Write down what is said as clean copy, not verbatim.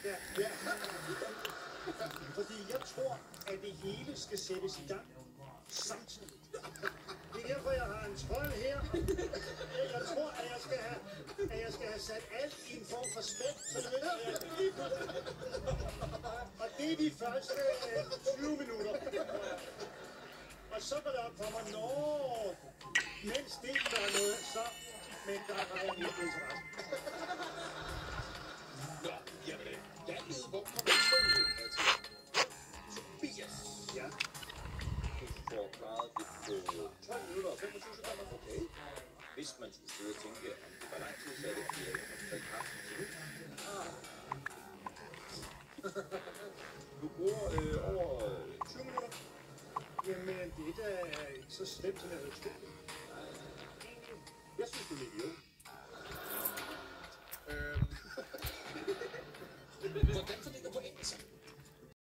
Ja. Fordi jeg tror, at det hele skal sættes i gang samtidig. Det er derfor, jeg har en trøje her. Jeg tror, at jeg skal have sat alt i en form for spænd, så det vil og det er de første 20 minutter. Og så går det op for mig, mens det gør noget, så... Men der har jeg ikke interesse. Nå, jamen, Daniel, hvor kommer du så ud her til? Tobias. Ja. Du får klaret det på 12 minutter og 25 sekunder. Okay. Hvis man skulle sidde og tænke, om det var lang tid, så er det 4 og 3 kaffe til nu. Du bruger over 20 minutter. Jamen, det der er ikke så slemt, som jeg havde troet. Jeg synes, du er lidt jo. Hvordan får det